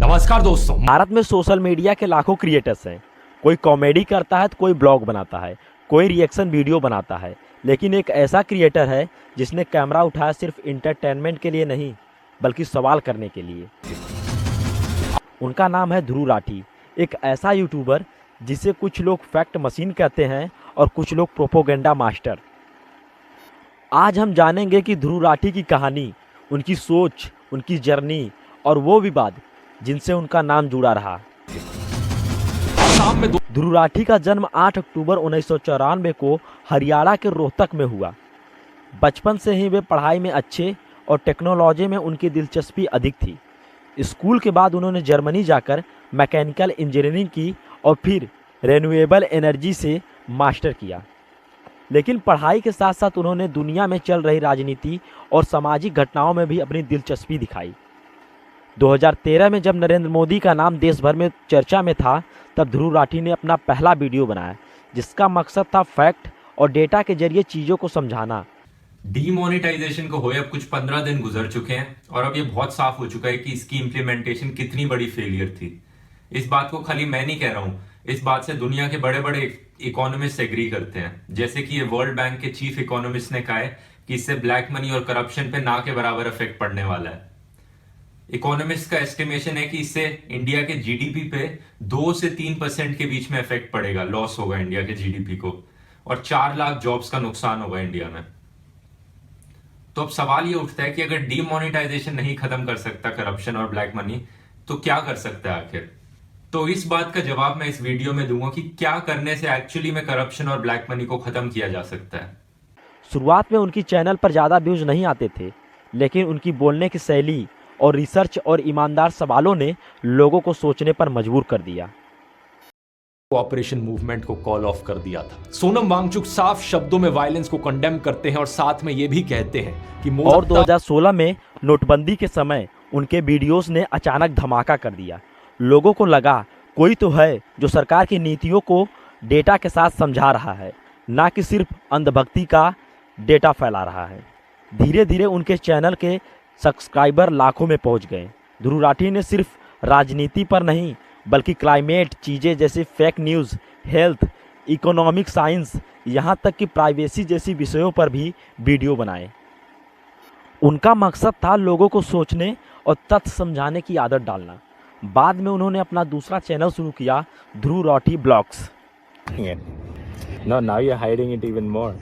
नमस्कार दोस्तों। भारत में सोशल मीडिया के लाखों क्रिएटर्स हैं। कोई कॉमेडी करता है तो कोई ब्लॉग बनाता है, कोई रिएक्शन वीडियो बनाता है। लेकिन एक ऐसा क्रिएटर है जिसने कैमरा उठाया सिर्फ इंटरटेनमेंट के लिए नहीं, बल्कि सवाल करने के लिए। उनका नाम है ध्रुव राठी, एक ऐसा यूट्यूबर जिसे कुछ लोग फैक्ट मशीन कहते हैं और कुछ लोग प्रोपोगेंडा मास्टर। आज हम जानेंगे कि ध्रुव राठी की कहानी, उनकी सोच, उनकी जर्नी और वो विवाद जिनसे उनका नाम जुड़ा रहा। ध्रुव राठी का जन्म 8 अक्टूबर 1994 को हरियाणा के रोहतक में हुआ। बचपन से ही वे पढ़ाई में अच्छे और टेक्नोलॉजी में उनकी दिलचस्पी अधिक थी। स्कूल के बाद उन्होंने जर्मनी जाकर मैकेनिकल इंजीनियरिंग की और फिर रिन्यूएबल एनर्जी से मास्टर किया। लेकिन पढ़ाई के साथ साथ उन्होंने दुनिया में चल रही राजनीति और सामाजिक घटनाओं में भी अपनी दिलचस्पी दिखाई। 2013 में जब नरेंद्र मोदी का नाम देश भर में चर्चा में था, तब ध्रुव राठी ने अपना पहला वीडियो बनाया जिसका मकसद था फैक्ट और डेटा के जरिए चीज़ों को समझाना। डीमोनेटाइजेशन को हुए अब कुछ 15 दिन गुजर चुके हैं और अब ये बहुत साफ हो चुका है कि इसकी इंप्लीमेंटेशन कितनी बड़ी फेलियर थी। इस बात को खाली मैं नहीं कह रहा हूं, इस बात से दुनिया के बड़े बड़े इकोनॉमिस्ट एग्री करते हैं। जैसे कि ये वर्ल्ड बैंक के चीफ इकोनॉमिस्ट ने कहा है कि इससे ब्लैक मनी और करप्शन पे ना के बराबर इफेक्ट पड़ने वाला है। इकोनॉमिस्ट का एस्टिमेशन है कि इससे इंडिया के जीडीपी पे 2 से 3% के बीच में इफेक्ट पड़ेगा, लॉस होगा इंडिया के जीडीपी को, और 4 लाख जॉब्स का नुकसान होगा इंडिया में। तो अब सवाल ये उठता है कि अगर डीमोनेटाइजेशन नहीं खत्म कर सकता करप्शन और ब्लैक मनी, तो क्या कर सकता है आखिर? तो इस बात का जवाब मैं इस वीडियो में दूंगा कि क्या करने से एक्चुअली में करप्शन और ब्लैक मनी को खत्म किया जा सकता है। शुरुआत में उनकी चैनल पर ज़्यादा व्यूज नहीं आते थे, लेकिन उनकी बोलने की शैली और रिसर्च और ईमानदार सवालों ने लोगों को सोचने पर मजबूर कर दिया। ऑपरेशन मूवमेंट को कॉल ऑफ कर दिया था। सोनम वांगचुक साफ शब्दों में वायलेंस को कंडेम करते हैं और साथ में ये भी कहते हैं कि और 2016 में नोटबंदी के समय उनके वीडियोस ने अचानक धमाका कर दिया। लोगों को लगा कोई तो है जो सरकार की नीतियों को डेटा के साथ समझा रहा है, ना कि सिर्फ अंधभक्ति का डेटा फैला रहा है। धीरे धीरे उनके चैनल के सब्सक्राइबर लाखों में पहुंच गए। ध्रुव राठी ने सिर्फ राजनीति पर नहीं, बल्कि क्लाइमेट चीज़ें जैसे fake news, health, economic science, यहाँ तक कि प्राइवेसी जैसी विषयों पर भी वीडियो बनाए। उनका मकसद था लोगों को सोचने और तथ्य समझाने की आदत डालना। बाद में उन्होंने अपना दूसरा चैनल शुरू किया, Dhruv Rathee vlogs. No, now you're hiding it even more.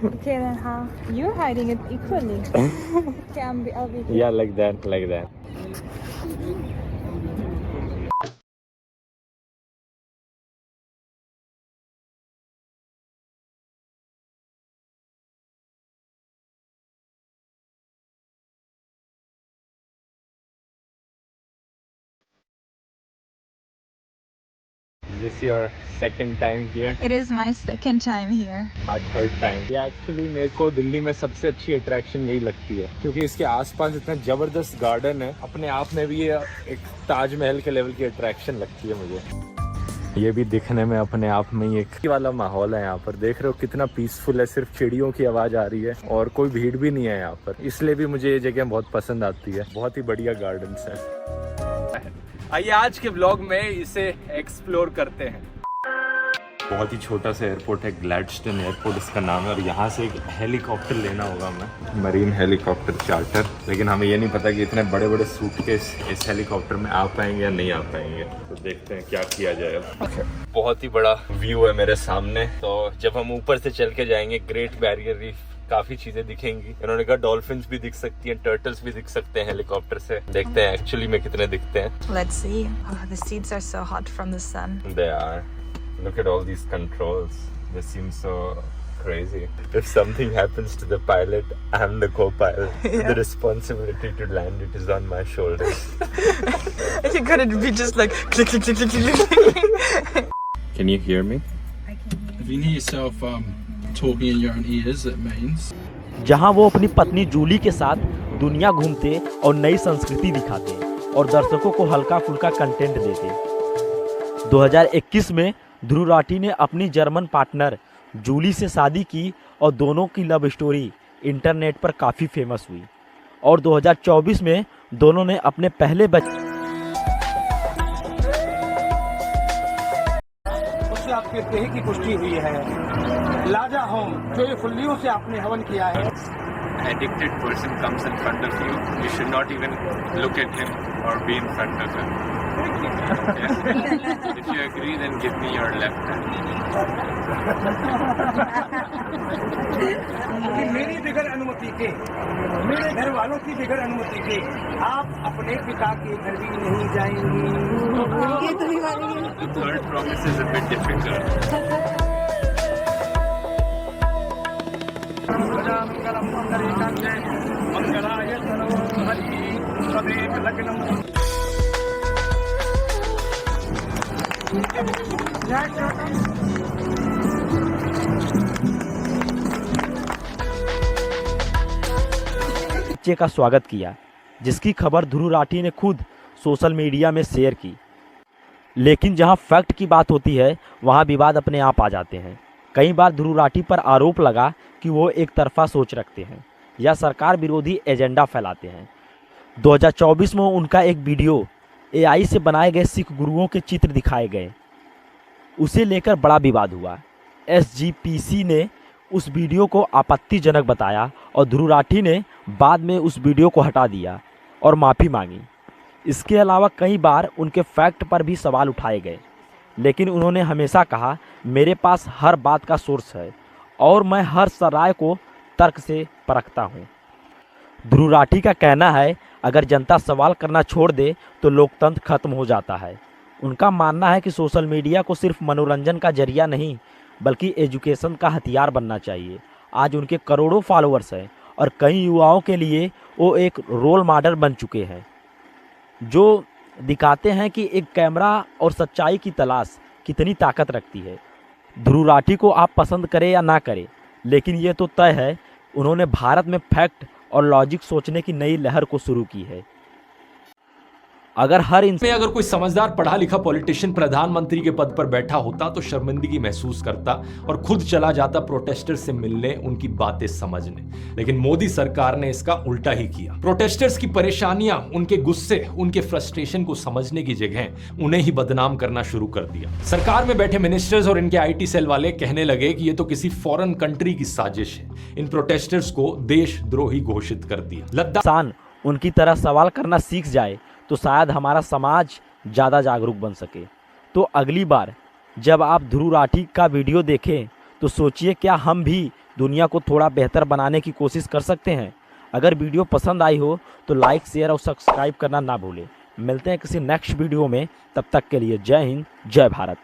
Okay, then how? You're hiding it equally. Okay, I'll be here. Yeah, like that, like that. Is this your second time here? It is my second time here. Or third time? ये actually मेरे को दिल्ली में सबसे अच्छी attraction यही लगती है, क्योंकि इसके आसपास इतना जबरदस्त गार्डन है। अपने आप में भी ये एक ताजमहल के लेवल की अट्रैक्शन लगती है मुझे। ये भी दिखने में अपने आप में ही एक वाला माहौल है। यहाँ पर देख रहे हो कितना पीसफुल है, सिर्फ चिड़ियों की आवाज़ आ रही है और कोई भीड़ भी नहीं है यहाँ पर। इसलिए भी मुझे ये जगह बहुत पसंद आती है। बहुत ही बढ़िया गार्डन्स है। आइए आज के ब्लॉग में इसे एक्सप्लोर करते हैं। बहुत ही छोटा सा एयरपोर्ट है, ग्लैडस्टोन एयरपोर्ट इसका नाम है, और यहाँ से एक हेलीकॉप्टर लेना होगा हमें, मरीन हेलीकॉप्टर चार्टर। लेकिन हमें ये नहीं पता कि इतने बड़े बड़े सूटकेस इस हेलीकॉप्टर में आ पाएंगे या नहीं आ पाएंगे। तो देखते हैं क्या किया जाए। बहुत ही बड़ा व्यू है मेरे सामने, तो जब हम ऊपर से चल के जाएंगे ग्रेट बैरियर रीफ, काफी चीजें दिखेंगी। इन्होंने कहा डॉल्फिन्स भी दिख सकती हैं, टर्टल्स भी दिख सकते हैं हेलीकॉप्टर से। देखते हैं एक्चुअली में कितने दिखते हैं। Let's see. Oh, the seats are so hot from the sun. They are. Look at all these controls. They seem so crazy. If something happens to the pilot, I'm the co-pilot. Yeah. The responsibility to land it is on my shoulders. You're gonna be just like click, click, click, click, click. Can you hear me? I can hear If you can hear yourself talking in your own ears, it means जहां वो अपनी पत्नी जूली के साथ दुनिया घूमते और नई संस्कृति दिखाते और दर्शकों को हल्का फुल्का कंटेंट देते। 2021 में ध्रुव राठी ने अपनी जर्मन पार्टनर जूली से शादी की और दोनों की लव स्टोरी इंटरनेट पर काफ़ी फेमस हुई। और 2024 में दोनों ने अपने पहले बच्चे फिर यही की पुष्टि हुई है। लाजा होम, जो ये फुल्लियों से आपने हवन किया है। Addicted person comes in front of you, you should not even look at him or be in front of him. Yeah? If you agree, then give me your left hand. कि मेरी बगैर अनुमति के, मेरे घर वालों की बगैर अनुमति के आप अपने पिता के घर भी नहीं जाएंगी। The third promise is a bit difficult. मंगलाय तनो हरि सदैव लग्नम्। बच्चे का स्वागत किया, जिसकी खबर ध्रुव राठी ने खुद सोशल मीडिया में शेयर की। लेकिन जहां फैक्ट की बात होती है वहां विवाद अपने आप आ जाते हैं। कई बार ध्रुव राठी पर आरोप लगा कि वो एक तरफा सोच रखते हैं या सरकार विरोधी एजेंडा फैलाते हैं। 2024 में उनका एक वीडियो AI से बनाए गए सिख गुरुओं के चित्र दिखाए गए, उसे लेकर बड़ा विवाद हुआ। SGPC ने उस वीडियो को आपत्तिजनक बताया और ध्रुव राठी ने बाद में उस वीडियो को हटा दिया और माफ़ी मांगी। इसके अलावा कई बार उनके फैक्ट पर भी सवाल उठाए गए, लेकिन उन्होंने हमेशा कहा, मेरे पास हर बात का सोर्स है और मैं हर राय को तर्क से परखता हूँ। ध्रुव राठी का कहना है, अगर जनता सवाल करना छोड़ दे तो लोकतंत्र खत्म हो जाता है। उनका मानना है कि सोशल मीडिया को सिर्फ मनोरंजन का जरिया नहीं बल्कि एजुकेशन का हथियार बनना चाहिए। आज उनके करोड़ों फॉलोअर्स हैं और कई युवाओं के लिए वो एक रोल मॉडल बन चुके हैं, जो दिखाते हैं कि एक कैमरा और सच्चाई की तलाश कितनी ताकत रखती है। ध्रुव राठी को आप पसंद करें या ना करें, लेकिन ये तो तय है, उन्होंने भारत में फैक्ट और लॉजिक सोचने की नई लहर को शुरू की है। अगर कोई समझदार पढ़ा लिखा पॉलिटिशियन प्रधानमंत्री के पद पर बैठा होता तो शर्मिंदगी महसूस करता और खुद चला जाता प्रोटेस्टर्स से मिलने, उनकी बातें समझने। लेकिन मोदी सरकार ने इसका उल्टा ही किया। प्रोटेस्टर्स की परेशानियां, उनके गुस्से, उनके फ्रस्ट्रेशन को समझने की जगह उन्हें ही बदनाम करना शुरू कर दिया। सरकार में बैठे मिनिस्टर्स और इनके IT सेल वाले कहने लगे कि ये तो किसी फॉरेन कंट्री की साजिश है। इन प्रोटेस्टर्स को देशद्रोही घोषित कर दिया। लद्दाख उनकी तरह सवाल करना सीख जाए तो शायद हमारा समाज ज़्यादा जागरूक बन सके। तो अगली बार जब आप ध्रुव राठी का वीडियो देखें तो सोचिए, क्या हम भी दुनिया को थोड़ा बेहतर बनाने की कोशिश कर सकते हैं। अगर वीडियो पसंद आई हो तो लाइक, शेयर और सब्सक्राइब करना ना भूलें। मिलते हैं किसी नेक्स्ट वीडियो में, तब तक के लिए जय हिंद, जय भारत।